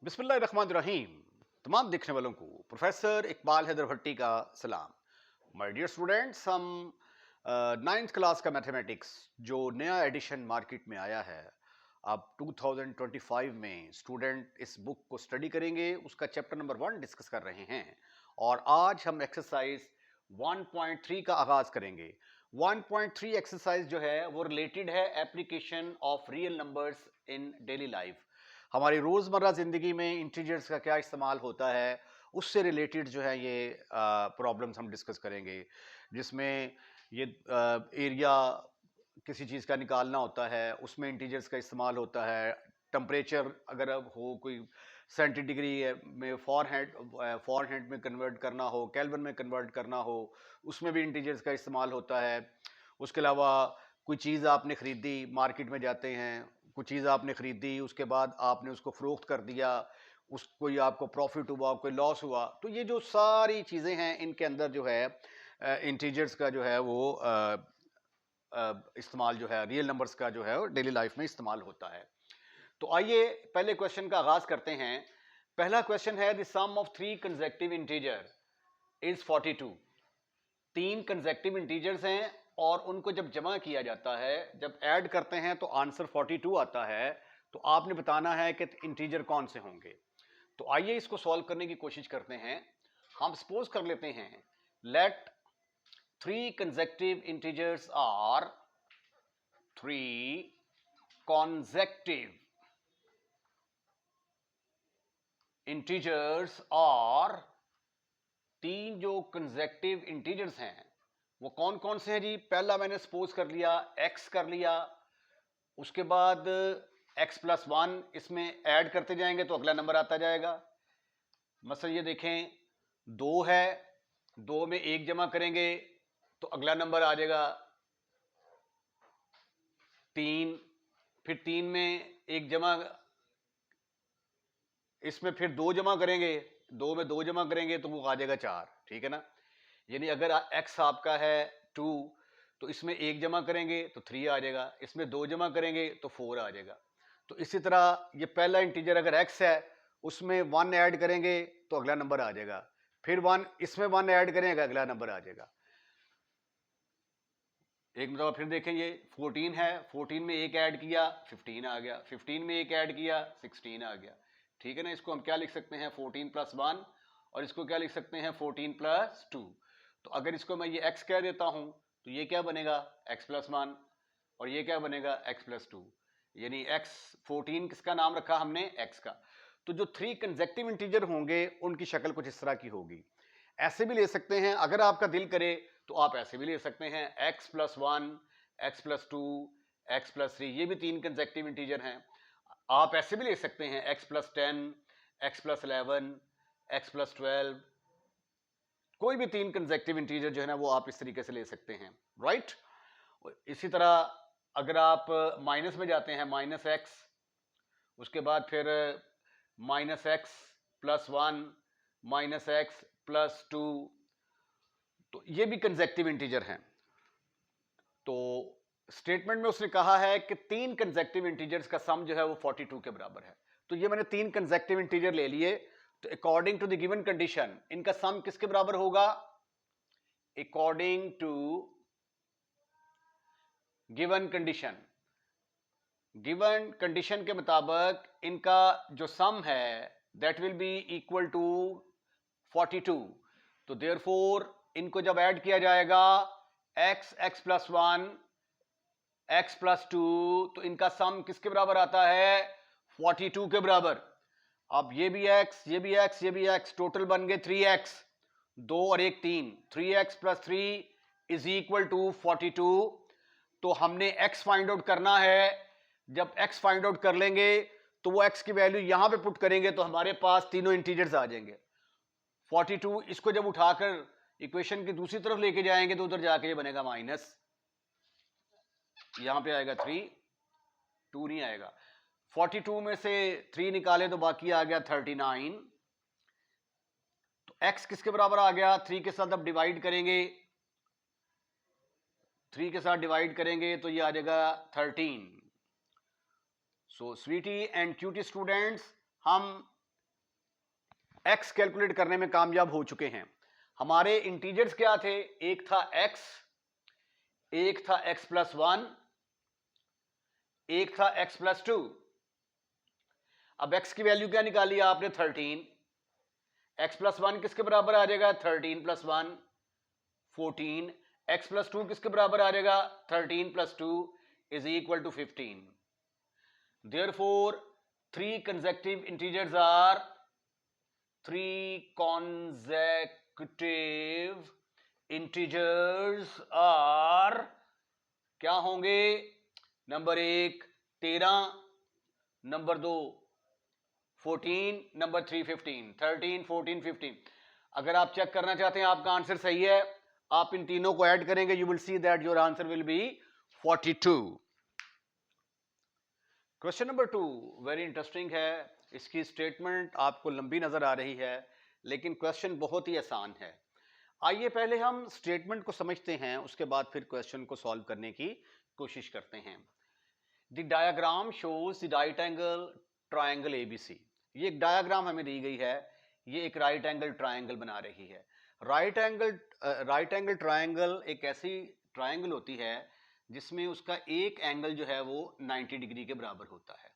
बिस्मिल्लाहिर्रहमानिर्रहीम। तमाम देखने वालों को प्रोफेसर इकबाल हैदर भट्टी का सलाम। माय डियर स्टूडेंट्स, हम नाइन्थ क्लास का मैथमेटिक्स जो नया एडिशन मार्केट में आया है, अब 2025 में स्टूडेंट इस बुक को स्टडी करेंगे। उसका चैप्टर नंबर 1 डिस्कस कर रहे हैं और आज हम एक्सरसाइज 1.3 का आगाज करेंगे। 1.3 एक्सरसाइज जो है वो रिलेटेड है application of real numbers in daily life. हमारी रोज़मर्रा ज़िंदगी में इंटीजर्स का क्या इस्तेमाल होता है, उससे रिलेटेड जो है ये प्रॉब्लम्स हम डिस्कस करेंगे, जिसमें ये एरिया किसी चीज़ का निकालना होता है, उसमें इंटीजर्स का इस्तेमाल होता है। टेम्परेचर अगर अब हो कोई सेंटीडिग्री में फ़ारेनहाइट में कन्वर्ट करना हो, केल्विन में कन्वर्ट करना हो, उसमें भी इंटीजर्स का इस्तेमाल होता है। उसके अलावा कोई चीज़ आपने ख़रीदी, मार्केट में जाते हैं, कुछ चीज़ आपने ख़रीदी, उसके बाद आपने उसको फ़रोख्त कर दिया, उस कोई आपको प्रॉफिट हुआ, कोई लॉस हुआ, तो ये जो सारी चीज़ें हैं इनके अंदर जो है इंटीजर्स का जो है वो इस्तेमाल जो है रियल नंबर्स का जो है वो डेली लाइफ में इस्तेमाल होता है। तो आइए पहले क्वेश्चन का आगाज करते हैं। पहला क्वेश्चन है the sum of 3 consecutive integer is 42। 3 consecutive integers हैं और उनको जब जमा किया जाता है, जब ऐड करते हैं तो आंसर 42 आता है। तो आपने बताना है कि इंटीजर कौन से होंगे। तो आइए इसको सॉल्व करने की कोशिश करते हैं। हम सपोज कर लेते हैं let 3 consecutive integers are 3 consecutive integers और 3 जो कंसेक्टिव इंटीजर्स हैं वो कौन कौन से हैं जी। पहला मैंने सपोज कर लिया x कर लिया, उसके बाद x प्लस 1 इसमें ऐड करते जाएंगे तो अगला नंबर आता जाएगा। मसलन ये देखें 2 है, 2 में 1 जमा करेंगे तो अगला नंबर आ जाएगा 3, फिर 3 में 1 जमा, इसमें फिर 2 जमा करेंगे, 2 में 2 जमा करेंगे तो वो आ जाएगा 4। ठीक है ना। यानी अगर x आपका है 2 तो इसमें 1 जमा करेंगे तो 3 आ जाएगा, इसमें 2 जमा करेंगे तो 4 आ जाएगा। तो इसी तरह ये पहला इंटीजर अगर x है उसमें 1 ऐड करेंगे तो अगला नंबर आ जाएगा, फिर 1 इसमें 1 ऐड करेंगे अगला नंबर आ जाएगा। एक मतलब फिर देखें ये 14 है, 14 में 1 ऐड किया 15 आ गया, 15 में 1 ऐड किया 16 आ गया। ठीक है ना। इसको हम क्या लिख सकते हैं 14 प्लस 1 और इसको क्या लिख सकते हैं 14 प्लस 2। तो अगर इसको मैं ये x कह देता हूं तो ये क्या बनेगा x प्लस 1 और ये क्या बनेगा x प्लस 2। यानी x 14 किसका नाम रखा हमने x का। तो जो 3 कंसेक्टिव इंटीजर होंगे उनकी शक्ल कुछ इस तरह की होगी। ऐसे भी ले सकते हैं, अगर आपका दिल करे तो आप ऐसे भी ले सकते हैं x plus 1, x plus 2, x plus 3, ये भी 3 कंसेक्टिव इंटीजर हैं। आप ऐसे भी ले सकते हैं x plus 10, x plus 11, x plus 12, कोई भी 3 कंसेक्टिव इंटीजर जो है ना वो आप इस तरीके से ले सकते हैं। राइट। इसी तरह अगर आप माइनस में जाते हैं माइनस एक्स, उसके बाद फिर minus x plus 1, minus x plus 2, तो ये भी कंसेक्टिव इंटीजर हैं। तो स्टेटमेंट में उसने कहा है कि 3 कंसेक्टिव इंटीजर्स का सम जो है वो 42 के बराबर है। तो ये मैंने 3 कंसेक्टिव इंटीजर ले लिए। तो according to the given condition इनका सम किसके बराबर होगा। According to given condition, given condition के मुताबिक इनका जो सम है that will be equal to 42। तो देयरफॉर इनको जब ऐड किया जाएगा x प्लस 1, x प्लस 2, तो इनका सम किसके बराबर आता है 42 के बराबर। अब ये भी x, ये भी x, ये भी x, टोटल बन गए 3x, 2 और 1 3, 3x plus 3 is equal to 42। तो हमने x फाइंड आउट करना है। जब x फाइंड आउट कर लेंगे तो वो x की वैल्यू यहां पे पुट करेंगे तो हमारे पास तीनों इंटीजर्स आ जाएंगे। 42 इसको जब उठाकर इक्वेशन की दूसरी तरफ लेके जाएंगे तो उधर जाके ये बनेगा माइनस, यहां पे आएगा 3, 2 नहीं आएगा। 42 में से 3 निकाले तो बाकी आ गया 39। तो x किसके बराबर आ गया, 3 के साथ अब डिवाइड करेंगे, 3 के साथ डिवाइड करेंगे तो ये आ जाएगा 13। सो स्वीटी एंड क्यूटी स्टूडेंट्स, हम x कैलकुलेट करने में कामयाब हो चुके हैं। हमारे इंटीजर्स क्या थे? एक था x, एक था x प्लस 1, एक था x प्लस 2। अब x की वैल्यू क्या निकाली आपने? 13। x प्लस 1 किसके बराबर आ जाएगा? 13 प्लस 1 14। x प्लस 2 किसके बराबर आ जाएगा? 13 plus 2 is equal to 15। Therefore, three consecutive integers are three consecutive integers are क्या होंगे? Number 1 13, number 2 14, number 3 15। 13 14 15। अगर आप चेक करना चाहते हैं आपका आंसर सही है, आप इन तीनों को ऐड करेंगे, you will see that your answer will be 42। Question number 2 very interesting है। इसकी स्टेटमेंट आपको लंबी नजर आ रही है, लेकिन क्वेश्चन बहुत ही आसान है। आइए पहले हम स्टेटमेंट को समझते हैं, उसके बाद फिर क्वेश्चन को सॉल्व करने की कोशिश करते हैं। The diagram shows the right angle triangle ABC. ये एक डायग्राम हमें दी गई है, ये एक राइट एंगल ट्रायंगल बना रही है। राइट एंगल ट्रायंगल एक ऐसी ट्रायंगल होती है जिसमें उसका एक एंगल जो है वो 90 डिग्री के बराबर होता है।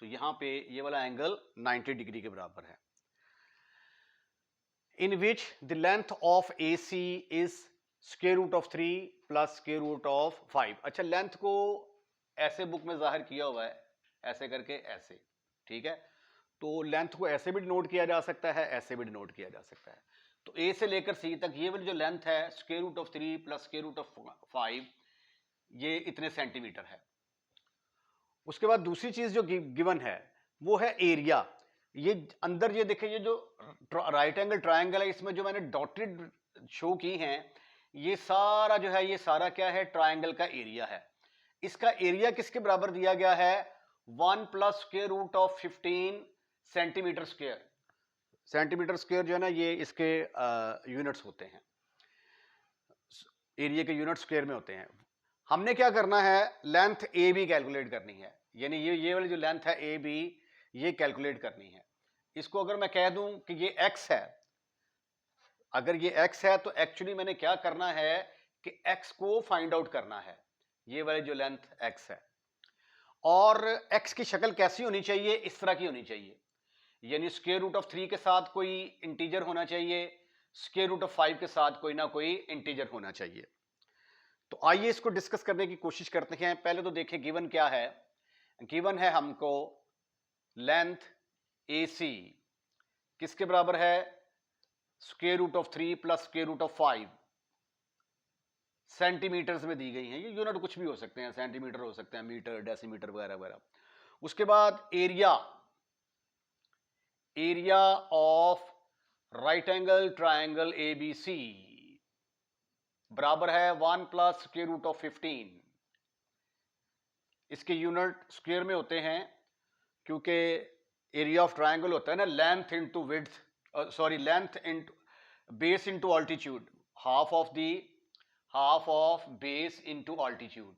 तो यहां पे ये वाला एंगल 90 डिग्री के बराबर है। In which the length of AC is square root of 3 plus square root of 5। अच्छा, लेंथ को ऐसे बुक में जाहिर किया हुआ है, ऐसे करके ऐसे, ठीक है। तो लेंथ को ऐसे भी डिनोट किया जा सकता है, ऐसे भी डिनोट किया जा सकता है। तो A से लेकर C तक ये वाली जो लेंथ है square root of 3 plus square root of 5, ये इतने सेंटीमीटर है। उसके बाद दूसरी चीज जो गिवन है वो है एरिया। ये अंदर ये देखिए, ये जो राइट एंगल ट्रायंगल है, इसमें जो मैंने डॉटेड शो की हैं, ये सारा जो है, ये सारा क्या है? ट्रायंगल का एरिया है। इसका एरिया किसके बराबर दिया गया है? 1 plus square root of 15 centimetre square. Centimetre square जो है ना, ये इसके यूनिट्स होते हैं, एरिया के यूनिट स्क्वायर में होते हैं। हमने क्या करना है? लेंथ ए बी कैलकुलेट करनी है, यानी ये वाली जो लेंथ है ए बी, ये कैलकुलेट करनी है। इसको अगर मैं कह दूं कि ये x है, अगर ये x है तो एक्चुअली मैंने क्या करना है कि x को फाइंड आउट करना है, ये वाली जो लेंथ x है। और x की शक्ल कैसी होनी चाहिए? इस तरह की होनी चाहिए, यानी स्क्वायर रूट ऑफ 3 के साथ कोई इंटीजर होना चाहिए, स्क्वायर रूट ऑफ 5 के साथ कोई ना कोई इंटीजर होना चाहिए। तो आइए इसको डिस्कस करने की कोशिश करते हैं। पहले तो देखिए गिवन क्या है। गिवन है हमको लेंथ AC किसके बराबर है? Square root of 3 plus square root of 5 centimetres में दी गई हैं। ये यूनिट कुछ भी हो सकते हैं, सेंटीमीटर हो सकते हैं, मीटर, डेसीमीटर वगैरह वगैरह। उसके बाद area of right angle triangle ABC बराबर है 1 प्लस स्क्वायर रूट ऑफ 15। इसके यूनिट स्क्वायर में होते हैं, क्योंकि एरिया ऑफ ट्रायंगल होता है ना length into width, sorry length into base into altitude, half of base into altitude,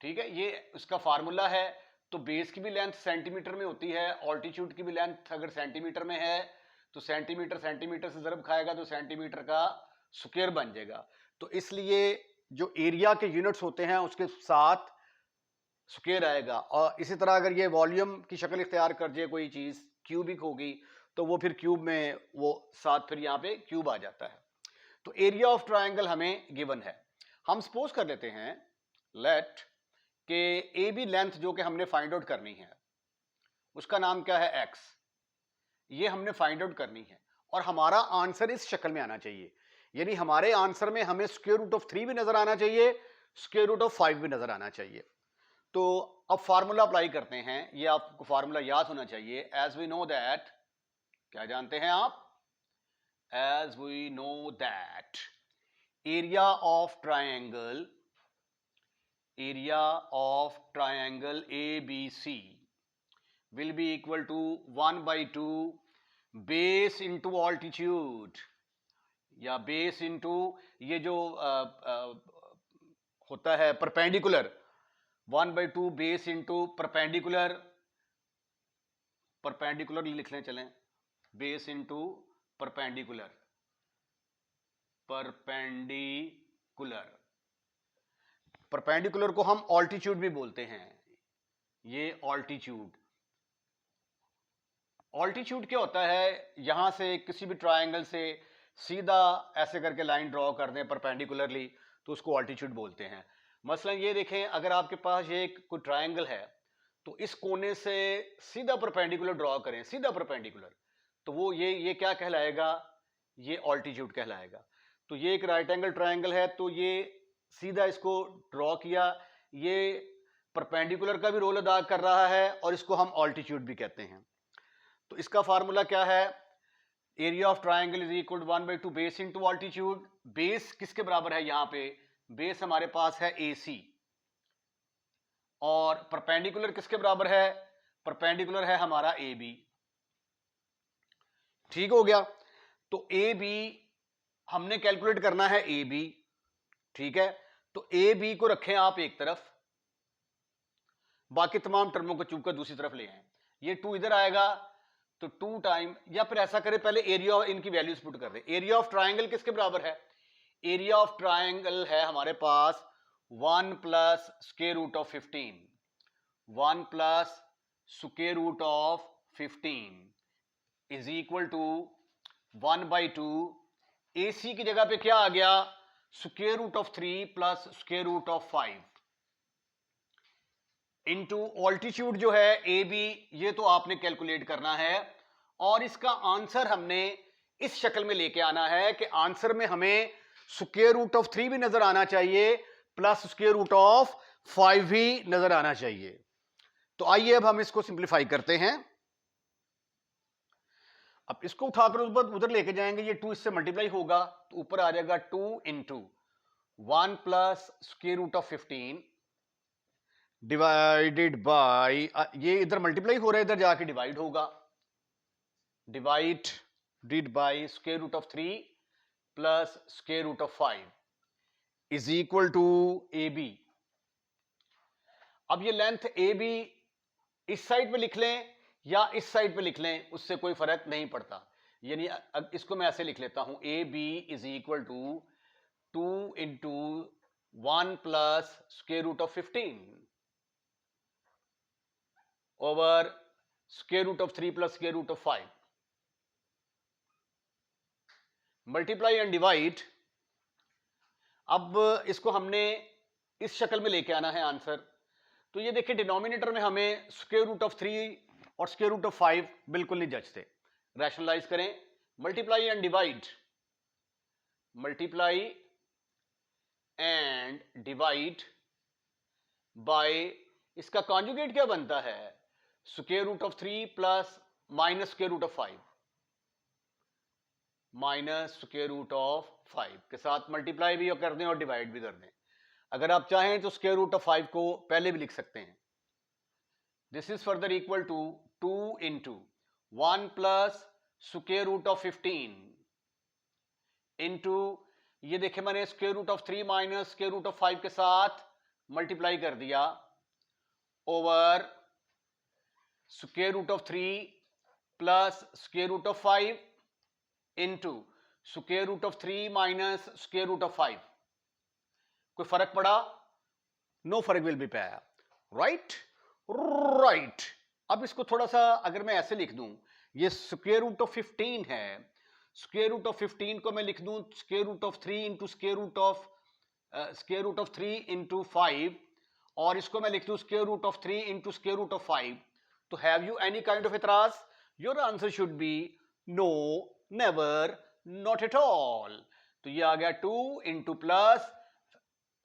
ठीक है। ये उसका फार्मूला है। तो बेस की भी लेंथ सेंटीमीटर में होती है, ऑल्टीट्यूड की भी लेंथ अगर सेंटीमीटर में है तो सेंटीमीटर से ज़रब खाएगा तो सेंटीमीटर का स्क्वायर बन जाएगा। तो इसलिए जो एरिया के यूनिट्स होते हैं उसके साथ स्क्वायर आएगा। और इसी तरह अगर ये वॉल्यूम की शक्ल इख्तियार कर जाए कोई चीज क्यूबिक होगी तो वो फिर क्यूब में वो साथ फिर यहाँ पे क्यूब आ जाता है। तो एरिया ऑफ ट्रायंगल हमें गिवन है। हम सपोज कर लेते हैं लेट के ए बी लेंथ जो कि हमने फाइंड आउट करनी है उसका नाम क्या है? x। ये हमने फाइंड आउट करनी है और हमारा आंसर इस शक्ल में आना चाहिए, यानी हमारे आंसर में हमें स्क्वायर रूट ऑफ 3 भी नजर आना चाहिए, स्क्वायर रूट ऑफ 5 भी नजर आना चाहिए। तो अब फार्मूला अप्लाई करते हैं, ये आपको फार्मूला याद होना चाहिए। एज वी नो दैट, क्या जानते हैं आप? As we know that area of triangle ABC will be equal to 1/2 base into altitude, या बेस इंटू ये जो होता है परपेंडिकुलर, 1/2 बेस इंटू परपेंडिकुलर लिख लें, चलें base into perpendicular, perpendicular, perpendicular को हम ऑल्टीट्यूड भी बोलते हैं। ये ऑल्टीट्यूड, ऑल्टीट्यूड क्या होता है, यहां से किसी भी ट्रायंगल से सीधा ऐसे करके लाइन ड्रॉ कर दें परपेंडिकुलरली तो उसको ऑल्टीट्यूड बोलते हैं। मसलन ये देखें, अगर आपके पास ये कोई ट्रायंगल है तो इस कोने से सीधा परपेंडिकुलर ड्रॉ करें, सीधा परपेंडिकुलर, तो वो ये क्या कहलाएगा, ये ऑल्टीट्यूड कहलाएगा। तो ये एक राइट एंगल ट्रायंगल है, तो ये सीधा इसको ड्रॉ किया, ये परपेंडिकुलर का भी रोल अदा कर रहा है और इसको हम ऑल्टीट्यूड भी कहते हैं। तो इसका फार्मूला क्या है, area of triangle is equal to 1/2 base into altitude. Base किसके बराबर है, यहां पे बेस हमारे पास है AC, और परपेंडिकुलर किसके बराबर है, परपेंडिकुलर है हमारा AB। ठीक हो गया। तो AB हमने कैलकुलेट करना है AB, ठीक है। तो AB को रखें आप एक तरफ, बाकी तमाम टर्मों को चूक कर दूसरी तरफ ले आए। ये 2 इधर आएगा तो 2 टाइम, या फिर ऐसा करें पहले एरिया इनकी वैल्यूज पुट कर दे। एरिया ऑफ ट्रायंगल किसके बराबर है, एरिया ऑफ ट्रायंगल है हमारे पास 1 plus square root of 15, 1 plus square root of 15 is equal to 1/2। AC की जगह पे क्या आ गया, square root of 3 plus square root of 5 into altitude जो है AB, ये तो आपने कैलकुलेट करना है। और इसका आंसर हमने इस शक्ल में लेके आना है कि आंसर में हमें स्क्वायर रूट ऑफ 3 भी नजर आना चाहिए प्लस स्क्वायर रूट ऑफ 5 भी नजर आना चाहिए। तो आइए अब हम इसको सिंप्लीफाई करते हैं। अब इसको उठाकर उधर लेके जाएंगे, ये 2 इससे मल्टीप्लाई होगा तो ऊपर आ जाएगा 2 into 1 plus square root of 15 divided by, ये इधर मल्टीप्लाई हो रहा है, इधर जाके डिवाइड होगा, divided by square root of 3 plus square root of 5 is equal to AB। अब ये लेंथ AB इस साइड पे लिख लें या इस साइड पे लिख लें, उससे कोई फर्क नहीं पड़ता। यानी अब इसको मैं ऐसे लिख लेता हूं, AB is equal to 2 into 1 plus square root of 15 over square root of 3 plus square root of 5, multiply and divide. अब इसको हमने इस शक्ल में लेके आना है आंसर। तो ये देखिए, डिनोमिनेटर में हमें स्क्वायर रूट ऑफ 3 और स्क्वायर रूट ऑफ 5 बिल्कुल नहीं जचते। रैशनलाइज करें, multiply and divide, multiply and divide by, इसका कॉन्जुगेट क्या बनता है, square root of 3 plus minus square root of 5, minus square root of 5 के साथ मल्टीप्लाई भी कर दें और डिवाइड भी कर दें। अगर आप चाहें तो स्क्वायर रूट ऑफ 5 को पहले भी लिख सकते हैं। This is further equal to 2 into 1 plus square root of 15 into, ये देखें मैंने square root of 3 minus square root of 5 के साथ मल्टीप्लाई कर दिया over square root of 3 plus square root of 5 into square root of 3 minus square root of 5। कोई फर्क पड़ा? नो फर्क विल बी पाया, राइट राइट। अब इसको थोड़ा सा अगर मैं ऐसे लिख दूं, ये स्क्वायर रूट ऑफ 15 है, स्क्वायर रूट ऑफ 15 को मैं लिख दूं square root of 3 into square root of 3 into 5, और इसको मैं लिख दूं square root of 3 into square root of 5। तो have you any kind of इतराज? Your answer should be no, never, not at all. तो ये आ गया 2 into plus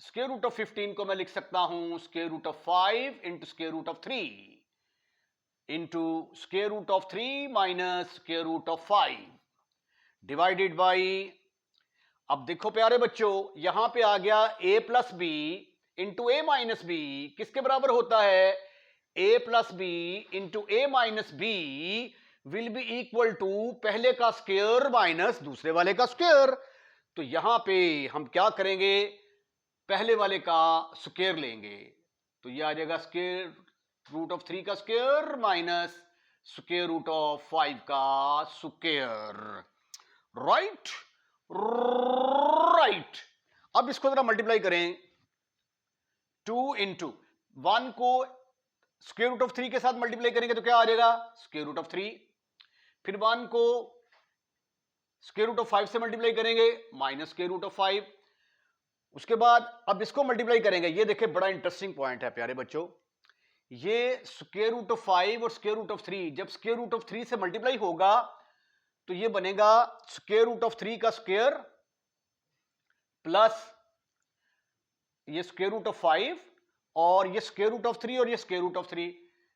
square root of 15 को मैं लिख सकता हूं square root of 5 into square root of 3 into square root of 3 minus square root of 5 divided by, अब देखो प्यारे बच्चों, यहां पे आ गया a plus B into A minus B, किसके बराबर होता है, a plus B into A minus B will be equal to पहले का स्क्वायर माइनस दूसरे वाले का स्क्वायर। तो यहां पे हम क्या करेंगे, पहले वाले का स्क्वायर लेंगे, तो ये आ जाएगा स्क्वायर रूट ऑफ 3 का square minus square root of 5 का स्क्वायर। Right right. अब इसको जरा मल्टीप्लाई करें, 2 इंटू 1 को स्क्वायर रूट ऑफ 3 के साथ मल्टीप्लाई करेंगे तो क्या आ जाएगा, स्क्वायर रूट ऑफ 3। फिर 1 को स्क्वायर रूट ऑफ 5 से मल्टीप्लाई करेंगे, माइनस स्क्वायर रूट ऑफ 5। उसके बाद अब इसको मल्टीप्लाई करेंगे, ये देखिए बड़ा इंटरेस्टिंग पॉइंट है प्यारे बच्चों, ये स्क्वायर रूट ऑफ 5 और स्क्वायर रूट ऑफ 3 जब स्क्वायर रूट ऑफ 3 से मल्टीप्लाई होगा तो ये बनेगा स्क्वायर रूट ऑफ 3 का स्क्वायर प्लस ये स्क्वायर रूट ऑफ 5 और ये स्क्वायर रूट ऑफ 3 और ये square root of 3,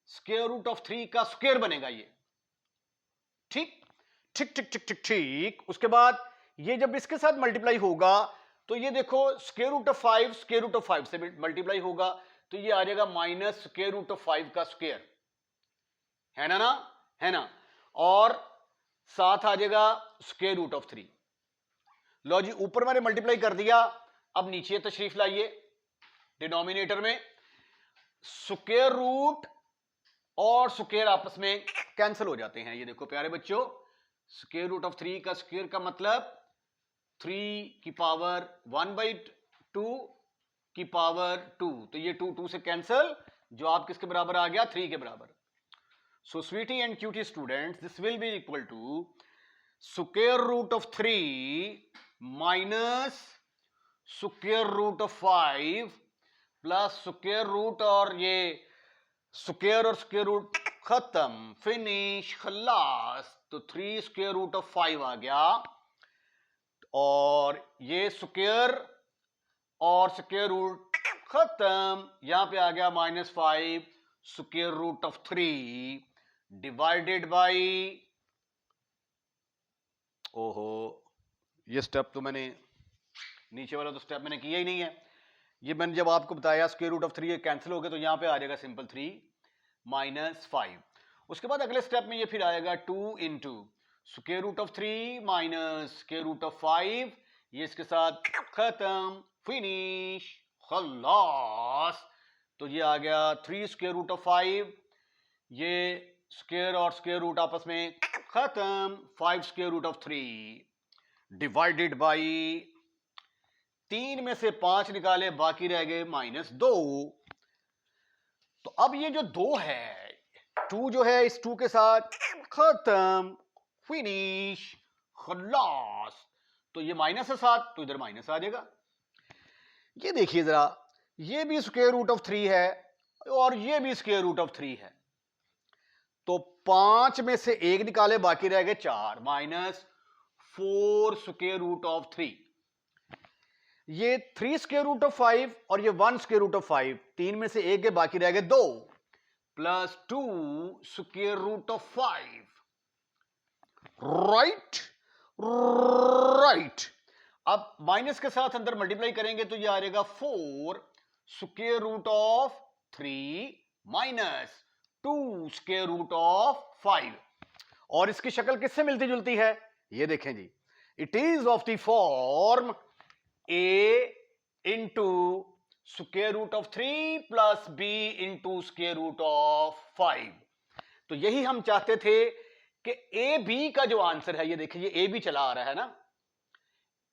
square root of 3 का स्क्वायर बनेगा ये। ठीक ठीक ठीक ठीक ठीक ठीक। उसके बाद ये जब इसके साथ मल्टीप्लाई होगा तो ये देखो square root of 5 square root of 5 से मल्टीप्लाई होगा तो ये आ जाएगा माइनस स्क्वायर रूट ऑफ 5 का स्क्वायर, है ना है ना, और साथ आ जाएगा स्क्वायर रूट ऑफ 3। लो जी, ऊपर मैंने मल्टीप्लाई कर दिया, अब नीचे तशरीफ लाइए डिनोमिनेटर में, स्क्वायर रूट और स्क्वायर आपस में कैंसिल हो जाते हैं। ये देखो प्यारे बच्चों, स्क्वायर रूट ऑफ 3 का स्क्वायर का मतलब 3 की पावर 1/2 की पावर 2, तो ये 2 से कैंसिल, जो आप किसके बराबर आ गया, 3 के बराबर। So sweetie and cutie students, this will be equal to square root of 3 minus square root of 5 plus square root, और ये स्क्वायर और स्क्वायर रूट खत्म, फिनिश, खलास, तो 3 स्क्वायर रूट ऑफ 5 आ गया, और ये स्क्वायर और स्क्वायर रूट खत्म, यहां पे आ गया -5 square root of 3 divided by, ओहो ये स्टेप तो मैंने, नीचे वाला तो स्टेप मैंने किया ही नहीं है, ये मैंने जब आपको बताया स्क्वायर रूट ऑफ 3 कैंसिल हो गया तो यहां पे आ जाएगा सिंपल 3 -5। उसके बाद अगले स्टेप में ये फिर आएगा 2 into square root of 3 minus square root of 5, ये इसके साथ खत्म, फिनिश, खलास, तो ये आ गया 3 स्क्वायर रूट ऑफ 5, ये स्क्वायर और स्क्वायर रूट आपस में खत्म, 5 square root of 3 divided by, 3 में से 5 निकाले, बाकी रह गए -2। तो अब ये जो 2 है, 2 जो है इस 2 के साथ खत्म, फिनिश, खलास, तो ये माइनस है 7 तो इधर माइनस आ जाएगा। ये देखिए जरा, ये भी स्क्वायर रूट ऑफ 3 है और ये भी स्क्वायर रूट ऑफ 3 है, तो 5 में से 1 निकाले, बाकी रह गए 4, -4 स्क्वायर रूट ऑफ 3, ये 3 स्क्वायर रूट ऑफ 5 और ये 1 स्क्वायर रूट ऑफ 5, 3 में से 1 के बाकी रह गए 2, plus 2 square root of 5, right right. अब माइनस के साथ अंदर मल्टीप्लाई करेंगे तो ये आ जाएगा 4 square root of 3 minus 2 square root of 5, और इसकी शक्ल किससे मिलती जुलती है, ये देखें जी, it is of the form a into square root of 3 plus b into square root of 5। तो यही हम चाहते थे कि ए बी का जो आंसर है, ये देखिए ये ए बी चला आ रहा है ना,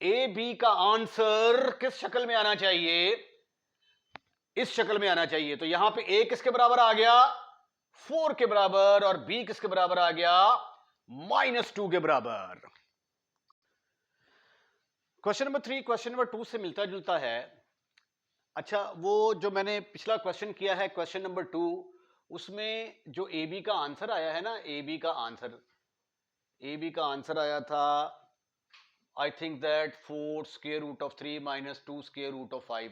ए बी का आंसर किस शक्ल में आना चाहिए, इस शक्ल में आना चाहिए। तो यहां पे ए किसके बराबर आ गया, 4 के बराबर, और बी किसके बराबर आ गया, -2 के बराबर। क्वेश्चन नंबर 3 क्वेश्चन नंबर 2 से मिलता जुलता है। अच्छा, वो जो मैंने पिछला क्वेश्चन किया है क्वेश्चन नंबर 2, उसमें जो ए बी का आंसर आया है ना, ए बी का आंसर आया था, I think that 4 square root of 3 minus 2 square root of 5,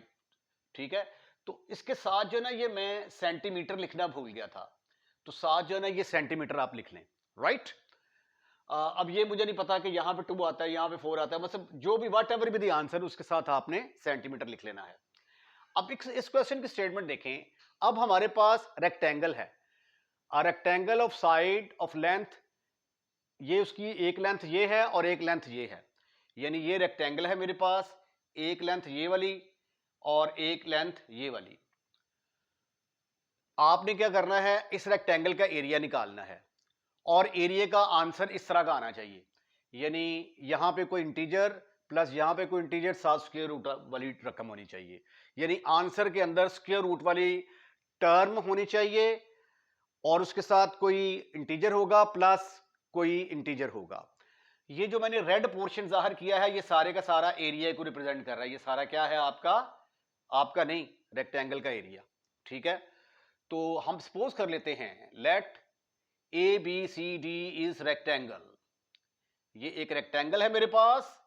ठीक है। तो इसके साथ जो ना, ये मैं सेंटीमीटर लिखना भूल गया था, तो साथ जो ना ये सेंटीमीटर आप लिख लें, राइट। अब ये मुझे नहीं पता कि यहां पे 2 आता है, यहां पे 4 आता है, मतलब जो भी वट एवर भी द आंसर, उसके साथ आपने सेंटीमीटर लिख लेना है। अब इस क्वेश्चन की स्टेटमेंट देखें। अब हमारे पास रेक्टेंगल है, a rectangle of side of length, ये उसकी एक लेंथ ये है और एक लेंथ ये है, यानी ये रेक्टेंगल है मेरे पास, एक लेंथ ये वाली और एक लेंथ ये वाली। आपने क्या करना है, इस रेक्टेंगल का एरिया निकालना है। और एरिया का आंसर इस तरह का आना चाहिए, यानी यहां पे कोई इंटीजर प्लस यहां पे कोई इंटीजर, साथ स्क्वायर रूट वाली रकम होनी चाहिए, यानी आंसर के अंदर स्क्वायर रूट वाली टर्म होनी चाहिए और उसके साथ कोई इंटीजर होगा प्लस कोई इंटीजर होगा। ये जो मैंने रेड पोर्शन जाहिर किया है ये सारे का सारा एरिया को रिप्रेजेंट कर रहा है। ये सारा क्या है आपका नहीं, रेक्टेंगल का एरिया। ठीक है, तो हम सपोज कर लेते हैं let A B C D is rectangle. ये एक रेक्टेंगल है मेरे पास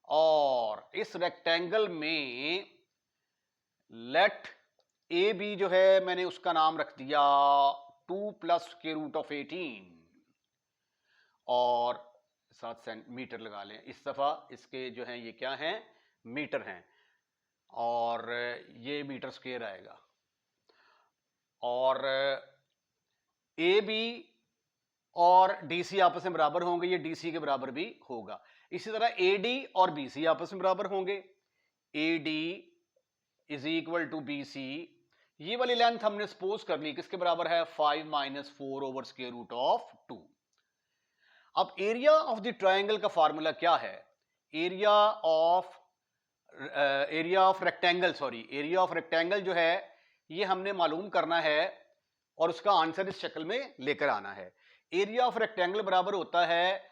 और इस रेक्टेंगल में लेट ए बी जो है मैंने उसका नाम रख दिया 2 प्लस के रूट ऑफ 18 और 7 सेंटीमीटर लगा लें। इस दफा इसके जो हैं ये क्या हैं, मीटर हैं और ये मीटर स्क्वायर आएगा। और ए बी और डी सी आपस में बराबर होंगे, ये डी सी के बराबर भी होगा। इसी तरह ए डी और बी सी आपस में बराबर होंगे, A D is equal to B C. ये वाली लेंथ हमने सपोज कर ली किसके बराबर है, 5 minus 4 over square root of 2। अब एरिया ऑफ द ट्रायंगल का फार्मूला क्या है, एरिया ऑफ रेक्टेंगल जो है ये हमने मालूम करना है और उसका आंसर इस शक्ल में लेकर आना है। एरिया ऑफ रेक्टेंगल बराबर होता है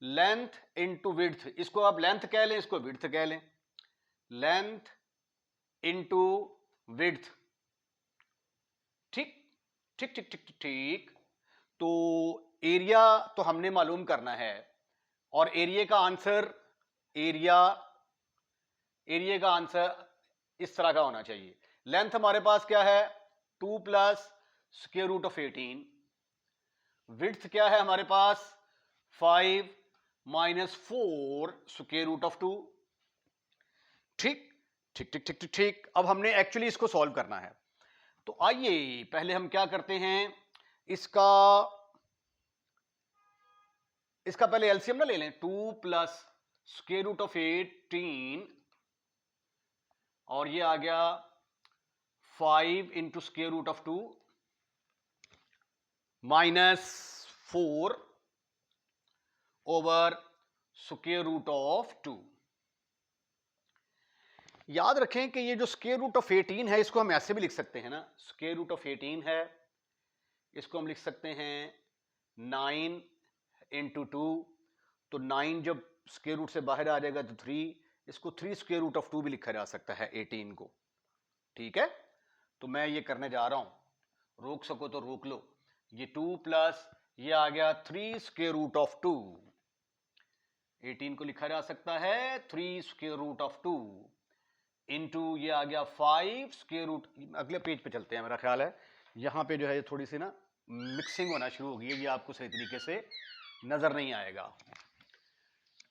लेंथ इनटू विड्थ। इसको आप लेंथ कह लें, इसको विड्थ कह लें, लेंथ इनटू विड्थ। ठीक ठीक ठीक ठीक ठीक। तो एरिया तो हमने मालूम करना है और एरिया का आंसर इस तरह का होना चाहिए। लेंथ हमारे पास क्या है, 2 plus square root of 18। Width क्या है हमारे पास, 5 माइनस 4 स्क्वायर रूट ऑफ 2। ठीक ठीक ठीक ठीक ठीक। अब हमने एक्चुअली इसको सॉल्व करना है, तो आइए पहले हम क्या करते हैं, इसका पहले एलसीएम ना ले लें। 2 प्लस स्क्वायर रूट ऑफ 18 और ये आ गया 5 into square root of 2 minus 4 over square root of 2। याद रखें कि ये जो स्क्वायर रूट ऑफ 18 है इसको हम ऐसे भी लिख सकते हैं ना, स्क्वायर रूट ऑफ 18 है, इसको हम लिख सकते हैं 9 इंटू 2। तो 9 जब स्क्वायर रूट से बाहर आ जाएगा तो 3, इसको 3 स्क्वायर रूट ऑफ 2 भी लिखा जा सकता है 18 को। ठीक है, तो मैं ये करने जा रहा हूं, रोक सको तो रोक लो। ये 2 प्लस ये आ गया 3 स्क्वायर रूट ऑफ 2, 18 को लिखा जा सकता है 3 स्क्वायर रूट ऑफ 2 इंटू ये आ गया 5 स्क्वायर रूट। अगले पेज पे चलते हैं, मेरा ख्याल है यहां पे जो है थोड़ी सी ना मिक्सिंग होना शुरू हो गई है, ये आपको सही तरीके से नजर नहीं आएगा।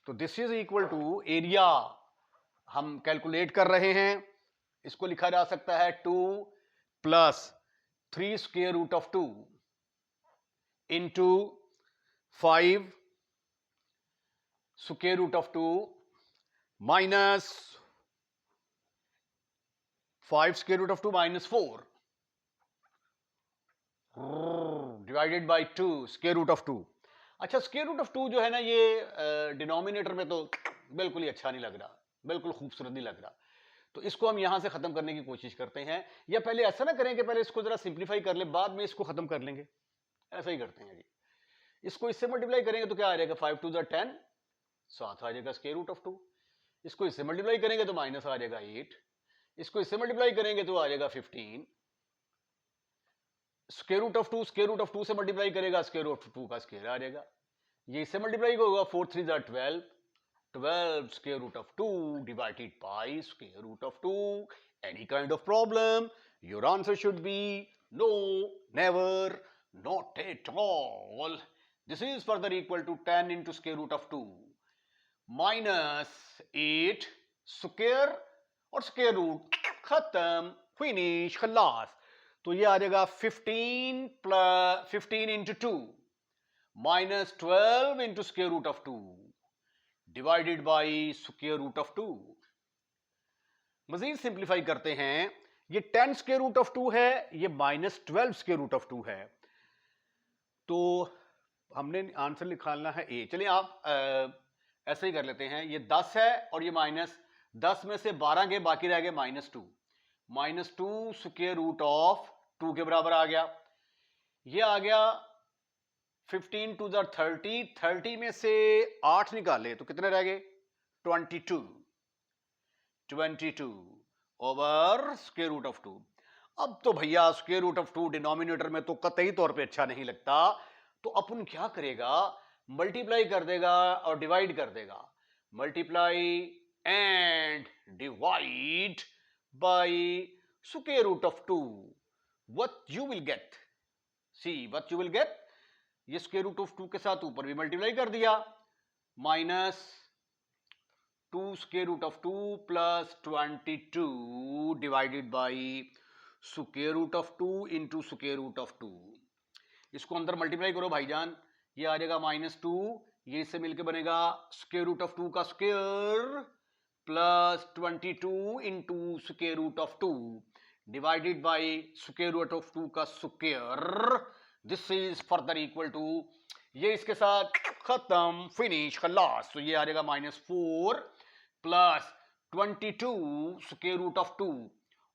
तो this is equal to area हम कैलकुलेट कर रहे हैं, इसको लिखा जा सकता है 2 plus 3 square root of 2 into 5 square root of 2 minus 5 square root of 2 minus 4 divided by 2 square root of 2। अच्छा, स्क्वायर रूट ऑफ 2 जो है ना ये डिनोमिनेटर में तो बिल्कुल ही अच्छा नहीं लग रहा, बिल्कुल खूबसूरत नहीं लग रहा। तो इसको हम यहां से खत्म करने की कोशिश करते हैं, या पहले ऐसा ना करें कि पहले इसको जरा सिंप्लीफाई कर ले, बाद में इसको खत्म कर लेंगे। ऐसा ही करते हैं जी, इसको इससे मल्टीप्लाई करेंगे तो क्या आ जाएगा, 5 2 10, साथ आ जाएगा स्क्वायर रूट ऑफ 2। इसको इससे मल्टीप्लाई करेंगे तो माइनस आ जाएगा 8, इसको इससे मल्टीप्लाई करेंगे तो आ जाएगा 15। स्क्वायर रूट ऑफ 2 से मल्टीप्लाई करेगा, स्क्वायर रूट ऑफ 2 का स्क्वायर आ जाएगा। ये इससे मल्टीप्लाई होगा, 4 3 12, 12 square root of 2 divided by square root of 2। Any kind of problem, your answer should be no, never, not at all. This is further equal to 10 into square root of 2 minus 8 square और square root खत्म, finish, खलास। तो ये आ जाएगा 15 into 2 minus 12 into square root of 2 divided by square root of 2। मजीद simplify करते हैं, ये 10 स्क्वायर रूट ऑफ 2 है, ये माइनस 12 स्क्वायर रूट ऑफ 2 है। तो हमने आंसर निकालना है ए। चलिए आप ऐसे ही कर लेते हैं, ये 10 है और ये माइनस 10 में से 12 के बाकी रह गए -2, -2 स्क्वायर रूट ऑफ 2 के बराबर आ गया। ये आ गया 15 टू द 30, 30 में से 8 निकाले तो कितने रह गए 22, 22 ओवर स्क्वायर रूट ऑफ 2। अब तो भैया स्क्वायर रूट ऑफ 2 डिनोमिनेटर में तो कतई तौर पे अच्छा नहीं लगता, तो अपन क्या करेगा, मल्टीप्लाई कर देगा और डिवाइड कर देगा। Multiply and divide by square root of 2, what you will get, see what you will get, ये स्क्वायर रूट ऑफ 2 के साथ ऊपर भी मल्टीप्लाई कर दिया, -2 square root of 2 plus 22 divided by square root of 2 into square root of 2। इसको अंदर multiply करो भाईजान, ये आ जाएगा -2, ये इससे मिलकर बनेगा स्क्वायर रूट ऑफ 2 का square plus 22 into square root of 2 divided by square root of 2 का square. This is further equal to, ये इसके साथ खत्म, फिनिश, खलास। तो ये आ जाएगा -4 plus 22 square root of 2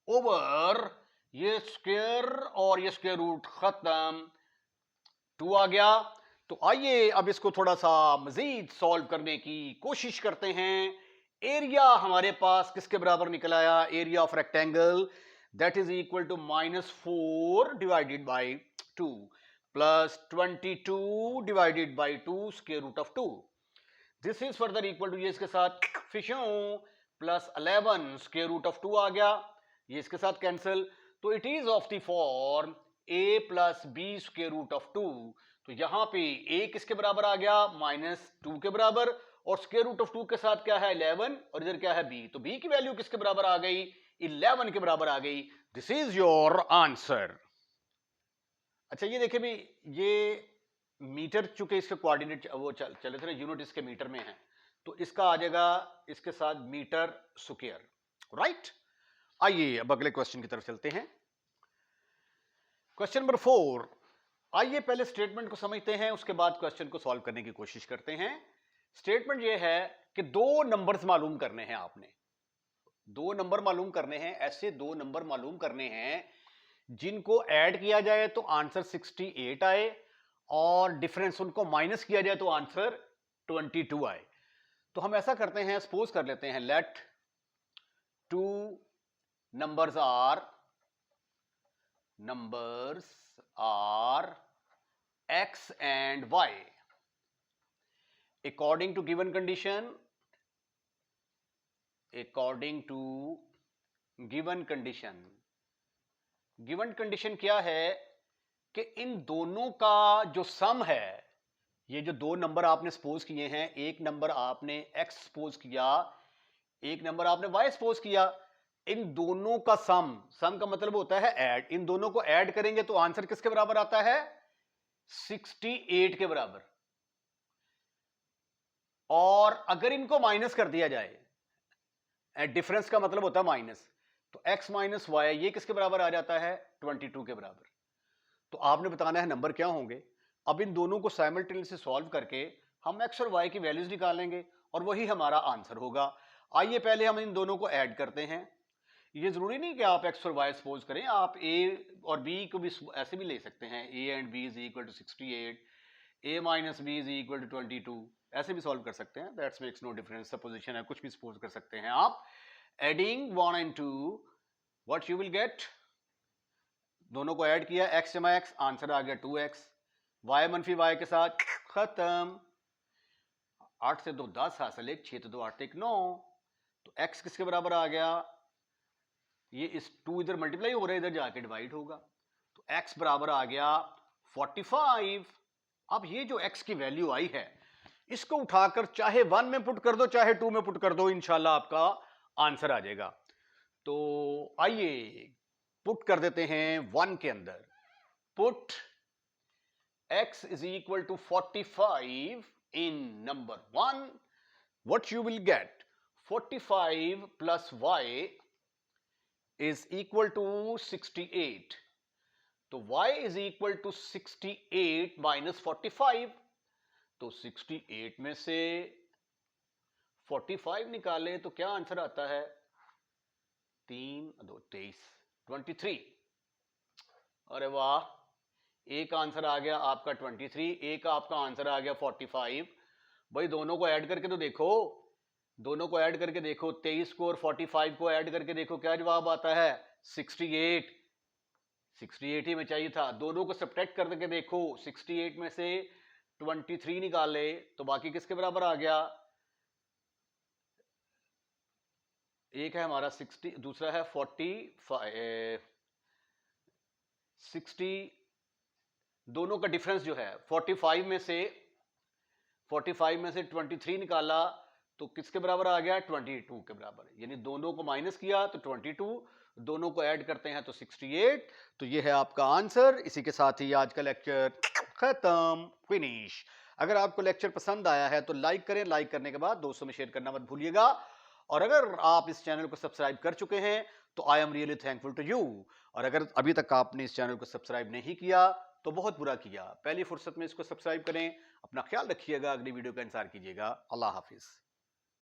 over ये स्क्वायर और ये स्क्वायर रूट खत्म, 2 आ गया। तो आइए अब इसको थोड़ा सा मजीद सॉल्व करने की कोशिश करते हैं। एरिया हमारे पास किसके बराबर निकल आया, area of rectangle, that is equal to -4 divided by 2 plus 22 divided by 2 square root of 2। This is further equal to, ये इसके साथ फिशों प्लस 11 स्क्वायर रूट ऑफ 2 आ गया, ये इसके साथ कैंसिल। तो it is of the form a plus B square root of 2। तो यहां पे a किसके बराबर आ गया, -2 के बराबर, और स्क्वायर रूट ऑफ 2 के साथ क्या है 11, और इधर क्या है b, तो b की वैल्यू किसके बराबर आ गई, 11 के बराबर आ गई। This is your answer. अच्छा ये देखिए भी, ये मीटर, चूंकि इसके कोऑर्डिनेट वो चले थे ना, यूनिट इसके मीटर में है, तो इसका आ जाएगा इसके साथ मीटर स्क्वायर, राइट। आइए अब अगले क्वेश्चन की तरफ चलते हैं। Question number 4। आइए पहले स्टेटमेंट को समझते हैं, उसके बाद क्वेश्चन को सॉल्व करने की कोशिश करते हैं। स्टेटमेंट ये है कि 2 नंबर्स मालूम करने हैं आपने, 2 नंबर मालूम करने हैं, ऐसे 2 नंबर मालूम करने हैं जिनको ऐड किया जाए तो आंसर 68 आए, और डिफरेंस उनको माइनस किया जाए तो आंसर 22 आए। तो हम ऐसा करते हैं, सपोज कर लेते हैं, late 2 numbers are x and y according to given condition, given condition क्या है कि इन दोनों का जो सम है, ये जो 2 नंबर आपने सपोज किए हैं, एक नंबर आपने x सपोज किया, एक नंबर आपने y सपोज किया, इन दोनों का सम का मतलब होता है ऐड, इन दोनों को ऐड करेंगे तो आंसर किसके बराबर आता है 68 के बराबर। और अगर इनको माइनस कर दिया जाए, डिफरेंस का मतलब होता है माइनस, तो x माइनस वाई ये किसके बराबर आ जाता है 22 के बराबर। तो आपने बताना है नंबर क्या होंगे। अब इन दोनों को साइमल्टेनियसली सॉल्व करके हम x और y की वैल्यूज निकालेंगे और वही हमारा आंसर होगा। आइए पहले हम इन दोनों को ऐड करते हैं। ये जरूरी नहीं कि आप x और y सपोज करें, आप a और b को भी ऐसे भी ले सकते हैं, a and b is equal to 68, a minus b is equal to 22, ऐसे भी सॉल्व कर सकते हैं, that's makes no difference, supposition है, कुछ भी सपोज कर सकते हैं आप। Adding 1 and 2 what you will get, दोनों को ऐड किया, x जमा x, आंसर आ गया 2x, y मनफी y के साथ खत्म, 8 से 2 10 हासिल, 1 6 तो 2 8 1 9, तो x किसके बराबर आ गया, ये इस 2 इधर मल्टीप्लाई हो रहा है, इधर जाके डिवाइड होगा, तो x बराबर आ गया 45। अब ये जो x की वैल्यू आई है, इसको उठाकर चाहे 1 में पुट कर दो चाहे 2 में पुट कर दो, इंशाल्लाह आपका आंसर आ जाएगा। तो आइए पुट कर देते हैं 1 के अंदर, put x is equal to 45 in number 1, what you will get 45 plus y is equal to 68, तो y is equal to 68 minus 45, तो 68 में से 45 निकाले तो क्या आंसर आता है? 3 2 23 23। अरे वाह, एक आंसर आ गया आपका 23, एक आपका आंसर आ गया 45। भाई दोनों को ऐड करके तो देखो, दोनों को ऐड करके देखो, 23 को और 45 को ऐड करके देखो, क्या जवाब आता है? 68। 68 ही में चाहिए था। दोनों को सब्ट्रैक्ट करके देखो, 68 में से 23 निकाले तो बाकी किसके बराबर आ गया? एक है हमारा 60, दूसरा है 60। दोनों का डिफरेंस जो है 45 में से 23 निकाला तो किसके बराबर आ गया? 22 के बराबर। यानी दोनों को माइनस किया तो 22, दोनों को ऐड करते हैं तो 68। तो ये है आपका आंसर। इसी के साथ ही आज का लेक्चर खत्म, फिनिश। अगर आपको लेक्चर पसंद आया है तो लाइक करें, लाइक करने के बाद दोस्तों में शेयर करना मत भूलिएगा। और अगर आप इस चैनल को सब्सक्राइब कर चुके हैं तो I am really thankful to you. और अगर अभी तक आपने इस चैनल को सब्सक्राइब नहीं किया तो बहुत बुरा किया। पहली फुर्सत में इसको सब्सक्राइब करें। अपना ख्याल रखिएगा, अगली वीडियो का इंतजार कीजिएगा। अल्लाह हाफिज।